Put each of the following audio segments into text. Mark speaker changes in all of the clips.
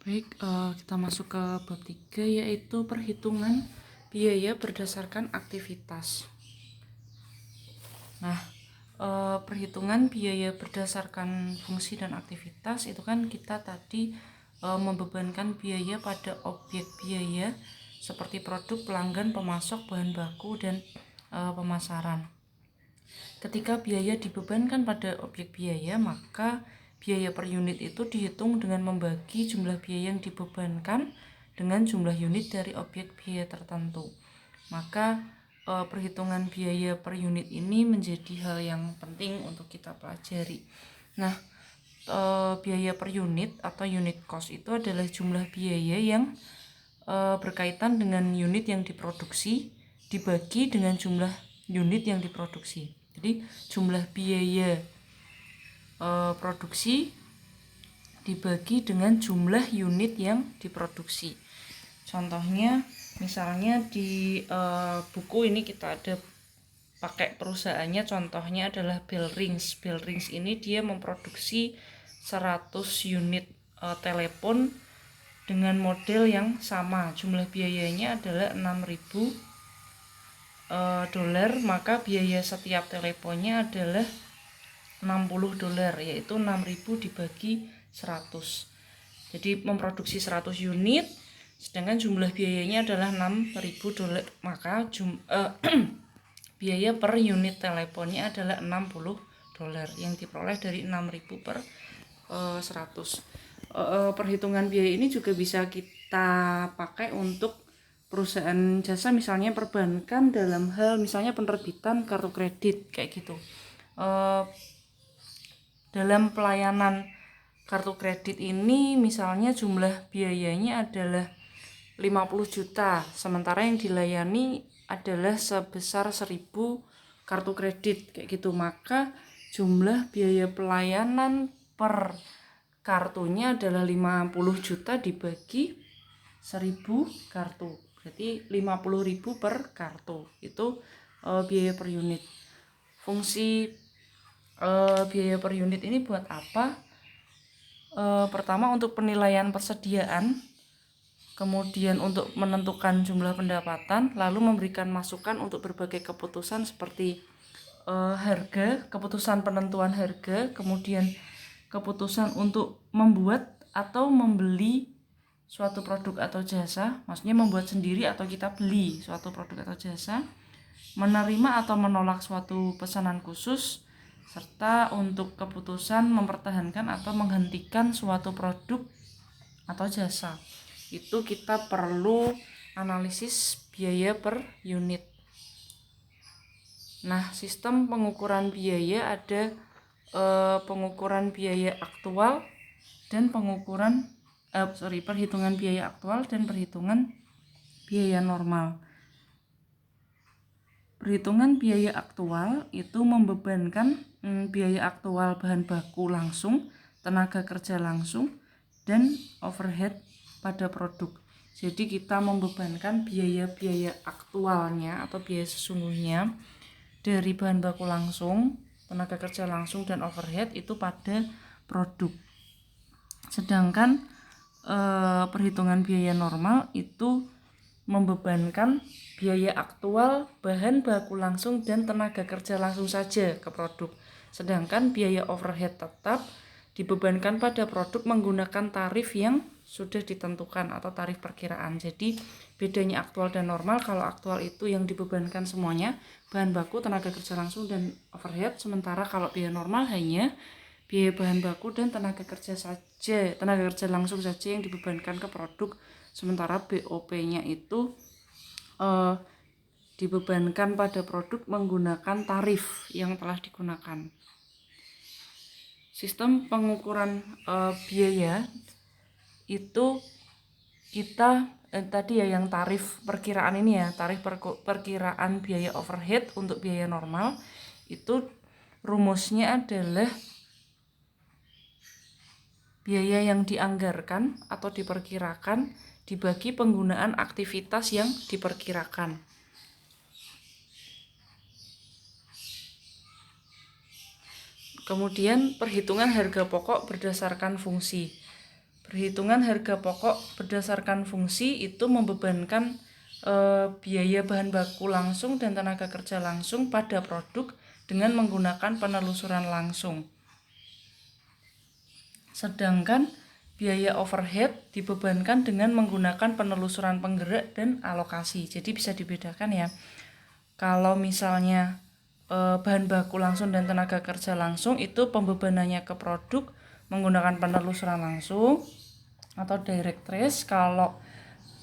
Speaker 1: Baik, kita masuk ke bab 3 yaitu perhitungan biaya berdasarkan aktivitas. Nah, perhitungan biaya berdasarkan fungsi dan aktivitas itu kan kita tadi membebankan biaya pada objek biaya seperti produk, pelanggan, pemasok, bahan baku, dan pemasaran. Ketika biaya dibebankan pada objek biaya, maka biaya per unit itu dihitung dengan membagi jumlah biaya yang dibebankan dengan jumlah unit dari objek biaya tertentu. Maka perhitungan biaya per unit ini menjadi hal yang penting untuk kita pelajari. Nah, biaya per unit atau unit cost itu adalah jumlah biaya yang berkaitan dengan unit yang diproduksi dibagi dengan jumlah unit yang diproduksi. Jadi jumlah biaya produksi dibagi dengan jumlah unit yang diproduksi. Contohnya misalnya di buku ini kita ada pakai perusahaannya, contohnya adalah Bellrings. Bellrings ini dia memproduksi 100 unit telepon dengan model yang sama. Jumlah biayanya adalah 6.000 dolar, maka biaya setiap teleponnya adalah 60 dolar, yaitu 6.000 dibagi 100. Jadi memproduksi 100 unit, sedangkan jumlah biayanya adalah 6.000 dolar, maka biaya per unit teleponnya adalah 60 dolar yang diperoleh dari 6.000 per 100. Perhitungan biaya ini juga bisa kita pakai untuk perusahaan jasa, misalnya perbankan dalam hal misalnya penerbitan kartu kredit kayak gitu. Dalam pelayanan kartu kredit ini misalnya jumlah biayanya adalah 50 juta, sementara yang dilayani adalah sebesar 1.000 kartu kredit kayak gitu. Maka jumlah biaya pelayanan per kartunya adalah 50 juta dibagi 1.000 kartu, berarti 50.000 per kartu. Itu biaya per unit. Fungsi biaya per unit ini buat apa? Pertama untuk penilaian persediaan, kemudian untuk menentukan jumlah pendapatan, lalu memberikan masukan untuk berbagai keputusan seperti harga, keputusan penentuan harga, kemudian keputusan untuk membuat atau membeli suatu produk atau jasa, maksudnya membuat sendiri atau kita beli suatu produk atau jasa, menerima atau menolak suatu pesanan khusus, serta untuk keputusan mempertahankan atau menghentikan suatu produk atau jasa. Itu kita perlu analisis biaya per unit. Nah, sistem pengukuran biaya ada pengukuran biaya aktual dan perhitungan biaya aktual dan perhitungan biaya normal. Perhitungan biaya aktual itu membebankan biaya aktual bahan baku langsung, tenaga kerja langsung, dan overhead pada produk. Jadi kita membebankan biaya-biaya aktualnya atau biaya sesungguhnya dari bahan baku langsung, tenaga kerja langsung, dan overhead itu pada produk. Sedangkan perhitungan biaya normal itu membebankan biaya aktual bahan baku langsung dan tenaga kerja langsung saja ke produk. Sedangkan biaya overhead tetap dibebankan pada produk menggunakan tarif yang sudah ditentukan atau tarif perkiraan. Jadi bedanya aktual dan normal, kalau aktual itu yang dibebankan semuanya bahan baku, tenaga kerja langsung, dan overhead, sementara kalau biaya normal hanya biaya bahan baku dan tenaga kerja langsung saja yang dibebankan ke produk, sementara BOP-nya itu dibebankan pada produk menggunakan tarif yang telah digunakan. Sistem pengukuran biaya itu kita tadi ya yang tarif perkiraan ini ya, tarif perkiraan biaya overhead untuk biaya normal itu rumusnya adalah biaya yang dianggarkan atau diperkirakan dibagi penggunaan aktivitas yang diperkirakan. Kemudian perhitungan harga pokok berdasarkan fungsi. Perhitungan harga pokok berdasarkan fungsi itu membebankan biaya bahan baku langsung dan tenaga kerja langsung pada produk dengan menggunakan penelusuran langsung. Sedangkan biaya overhead dibebankan dengan menggunakan penelusuran penggerak dan alokasi. Jadi bisa dibedakan ya. Kalau misalnya bahan baku langsung dan tenaga kerja langsung itu pembebanannya ke produk menggunakan penelusuran langsung atau direct trace. Kalau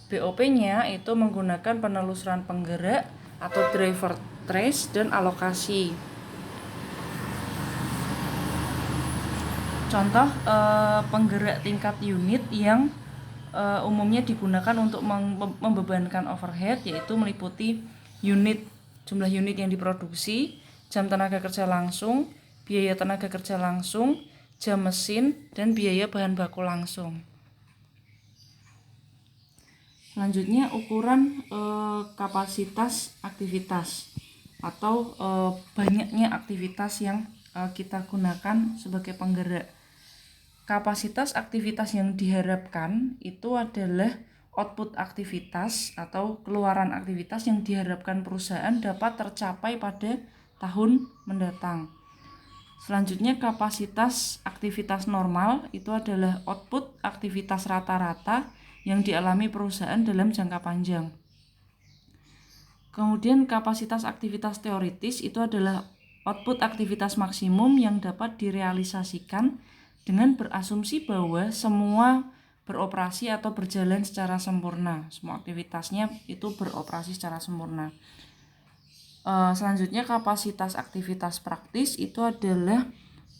Speaker 1: BOP-nya itu menggunakan penelusuran penggerak atau driver trace dan alokasi. Contoh penggerak tingkat unit yang umumnya digunakan untuk membebankan overhead yaitu meliputi jumlah unit yang diproduksi, jam tenaga kerja langsung, biaya tenaga kerja langsung, jam mesin, dan biaya bahan baku langsung. Selanjutnya ukuran kapasitas aktivitas atau banyaknya aktivitas yang kita gunakan sebagai penggerak. Kapasitas aktivitas yang diharapkan itu adalah output aktivitas atau keluaran aktivitas yang diharapkan perusahaan dapat tercapai pada tahun mendatang. Selanjutnya kapasitas aktivitas normal itu adalah output aktivitas rata-rata yang dialami perusahaan dalam jangka panjang. Kemudian kapasitas aktivitas teoritis itu adalah output aktivitas maksimum yang dapat direalisasikan dengan berasumsi bahwa semua beroperasi atau berjalan secara sempurna. Semua aktivitasnya itu beroperasi secara sempurna. Selanjutnya kapasitas aktivitas praktis itu adalah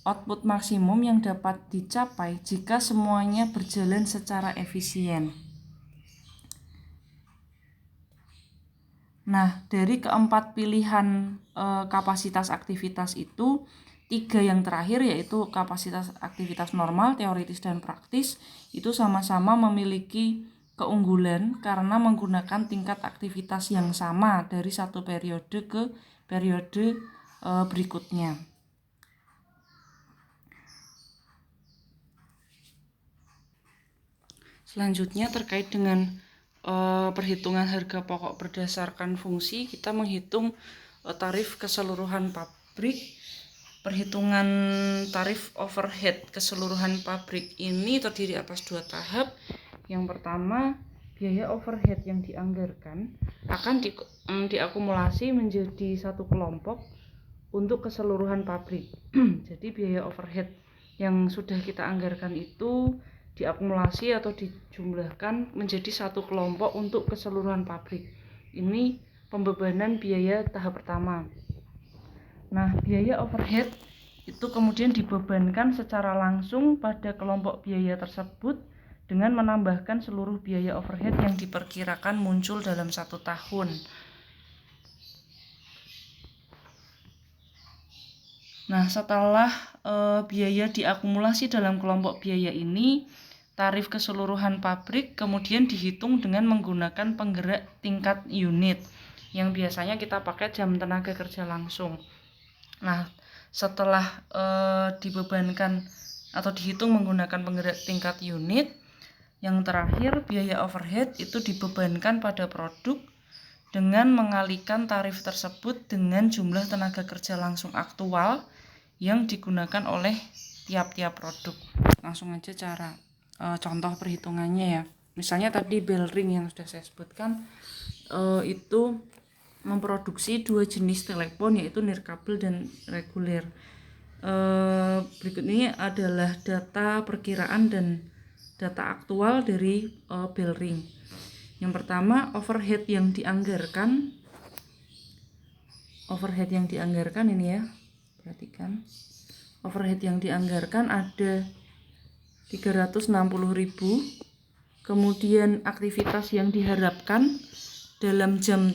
Speaker 1: output maksimum yang dapat dicapai jika semuanya berjalan secara efisien. Nah, dari keempat pilihan kapasitas aktivitas itu, 3 yang terakhir yaitu kapasitas aktivitas normal, teoritis, dan praktis itu sama-sama memiliki keunggulan karena menggunakan tingkat aktivitas yang sama dari satu periode ke periode berikutnya. Selanjutnya terkait dengan perhitungan harga pokok berdasarkan fungsi, kita menghitung tarif keseluruhan pabrik. Perhitungan tarif overhead keseluruhan pabrik ini terdiri atas 2 tahap. Yang pertama, biaya overhead yang dianggarkan akan diakumulasi menjadi satu kelompok untuk keseluruhan pabrik. Jadi biaya overhead yang sudah kita anggarkan itu diakumulasi atau dijumlahkan menjadi satu kelompok untuk keseluruhan pabrik. Ini pembebanan biaya tahap pertama. Nah, biaya overhead itu kemudian dibebankan secara langsung pada kelompok biaya tersebut dengan menambahkan seluruh biaya overhead yang diperkirakan muncul dalam 1 tahun. Nah, setelah biaya diakumulasi dalam kelompok biaya ini, tarif keseluruhan pabrik kemudian dihitung dengan menggunakan penggerak tingkat unit yang biasanya kita pakai jam tenaga kerja langsung. Nah, setelah dibebankan atau dihitung menggunakan penggerak tingkat unit, yang terakhir biaya overhead itu dibebankan pada produk dengan mengalikan tarif tersebut dengan jumlah tenaga kerja langsung aktual yang digunakan oleh tiap-tiap produk. Langsung aja cara contoh perhitungannya ya. Misalnya tadi bell ring yang sudah saya sebutkan itu memproduksi 2 jenis telepon yaitu nirkabel dan reguler. Berikut ini adalah data perkiraan dan data aktual dari bell ring. Yang pertama, overhead yang dianggarkan ini ya. Perhatikan. Overhead yang dianggarkan ada 360.000. Kemudian aktivitas yang diharapkan dalam jam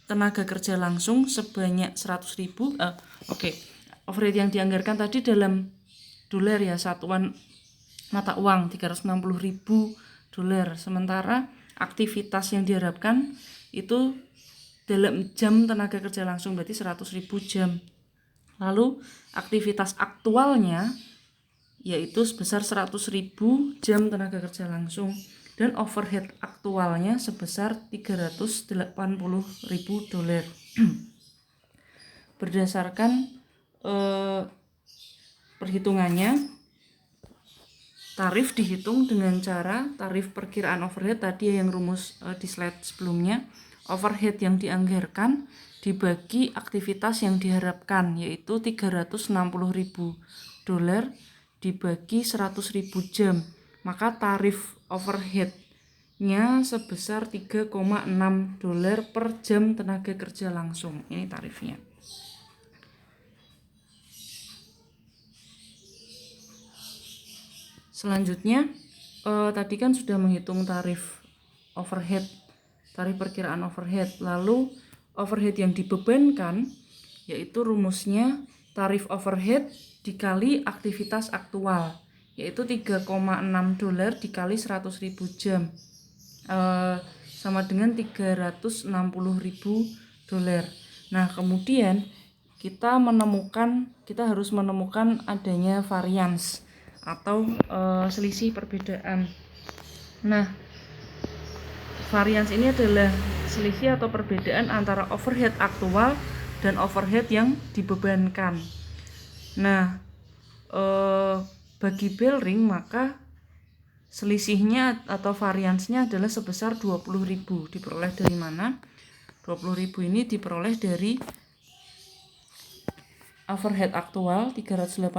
Speaker 1: tenaga kerja langsung sebanyak 100.000. Overhead yang dianggarkan tadi dalam dolar ya, satuan mata uang 360.000 dolar. Sementara aktivitas yang diharapkan itu dalam jam tenaga kerja langsung berarti 100.000 jam. Lalu aktivitas aktualnya yaitu sebesar 100.000 jam tenaga kerja langsung, dan overhead aktualnya sebesar 380.000 dolar. Berdasarkan perhitungannya, tarif dihitung dengan cara tarif perkiraan overhead tadi yang rumus di slide sebelumnya. Overhead yang dianggarkan dibagi aktivitas yang diharapkan, yaitu 360.000 dolar dibagi 100.000 jam, maka tarif overheadnya sebesar 3,6 dolar per jam tenaga kerja langsung. Ini tarifnya. Selanjutnya tadi kan sudah menghitung tarif overhead, tarif perkiraan overhead. Lalu overhead yang dibebankan, yaitu rumusnya tarif overhead dikali aktivitas aktual, yaitu 3,6 dolar dikali 100.000 jam, sama dengan 360.000 dolar. Nah, kemudian kita harus menemukan adanya varians atau selisih perbedaan. Nah, varians ini adalah selisih atau perbedaan antara overhead aktual dan overhead yang dibebankan. Nah, bagi bell ring maka selisihnya atau variansnya adalah sebesar 20.000. Diperoleh dari mana? 20.000 ini diperoleh dari overhead aktual 380.000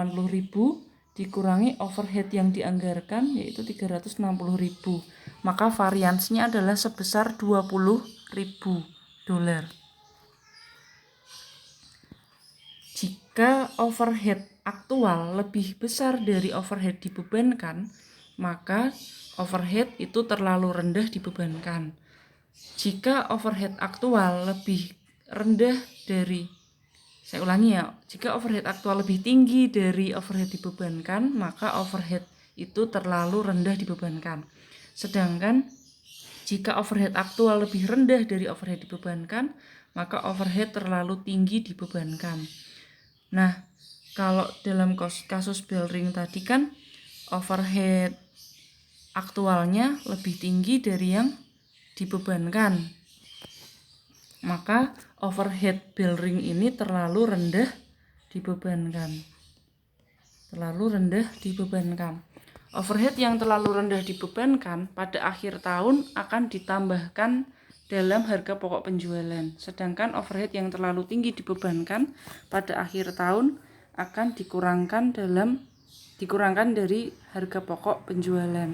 Speaker 1: dikurangi overhead yang dianggarkan, yaitu 360.000. Maka variansnya adalah sebesar 20.000 dolar. Jika overhead aktual lebih besar dari overhead dibebankan, maka overhead itu terlalu rendah dibebankan. Jika overhead aktual lebih rendah dari jika overhead aktual lebih tinggi dari overhead dibebankan, maka overhead itu terlalu rendah dibebankan. Sedangkan jika overhead aktual lebih rendah dari overhead dibebankan, maka overhead terlalu tinggi dibebankan. Nah, kalau dalam kasus bell ring tadi kan overhead aktualnya lebih tinggi dari yang dibebankan, maka overhead bell ring ini terlalu rendah dibebankan. Overhead yang terlalu rendah dibebankan pada akhir tahun akan ditambahkan dalam harga pokok penjualan. Sedangkan overhead yang terlalu tinggi dibebankan pada akhir tahun akan dikurangkan dari harga pokok penjualan.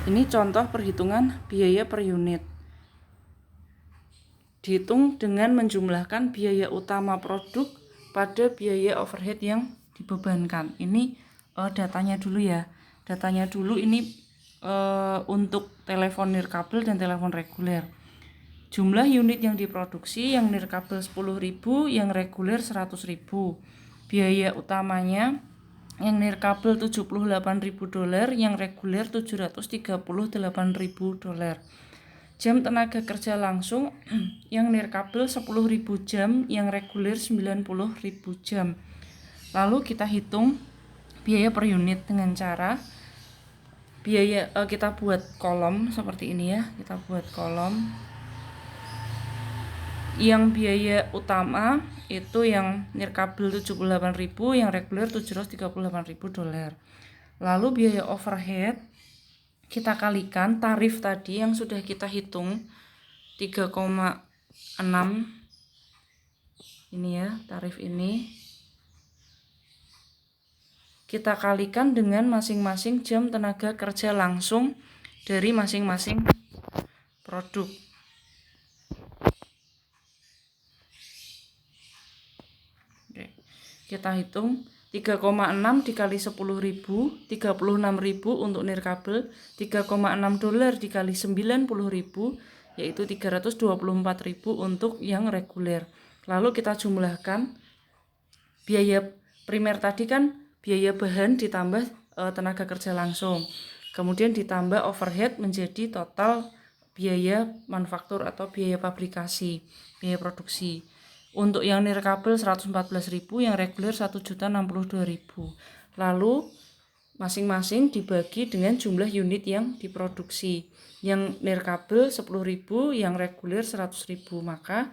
Speaker 1: Ini contoh perhitungan biaya per unit. Dihitung dengan menjumlahkan biaya utama produk pada biaya overhead yang dibebankan. Ini datanya dulu ya. Datanya dulu ini untuk telepon nirkabel dan telepon reguler. Jumlah unit yang diproduksi, yang nirkabel 10.000, yang reguler 100.000. Biaya utamanya yang nirkabel 78.000 dolar, yang reguler 738.000 dolar. Jam tenaga kerja langsung yang nirkabel 10.000 jam, yang reguler 90.000 jam. Lalu kita hitung biaya per unit dengan cara kita buat kolom seperti ini ya. Kita buat kolom. Yang biaya utama itu yang nirkabel 78.000, yang reguler 738.000 dolar. Lalu biaya overhead kita kalikan tarif tadi yang sudah kita hitung 3,6 ini ya, tarif ini kita kalikan dengan masing-masing jam tenaga kerja langsung dari masing-masing produk. Oke, kita hitung 3,6 dikali 10.000, 36.000 untuk nirkabel, 3,6 dolar dikali 90.000, yaitu 324.000 untuk yang reguler. Lalu kita jumlahkan biaya primer tadi kan biaya bahan ditambah tenaga kerja langsung, kemudian ditambah overhead menjadi total biaya manufaktur atau biaya pabrikasi, biaya produksi. Untuk yang nirkabel 114.000, yang reguler 1.062.000. Lalu masing-masing dibagi dengan jumlah unit yang diproduksi. Yang nirkabel 10.000, yang reguler 100.000. Maka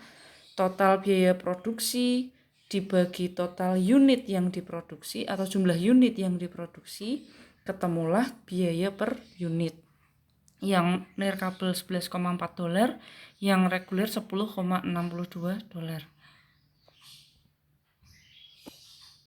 Speaker 1: total biaya produksi dibagi total unit yang diproduksi atau jumlah unit yang diproduksi, ketemulah biaya per unit. Yang nirkabel $11,4, yang reguler $10,62.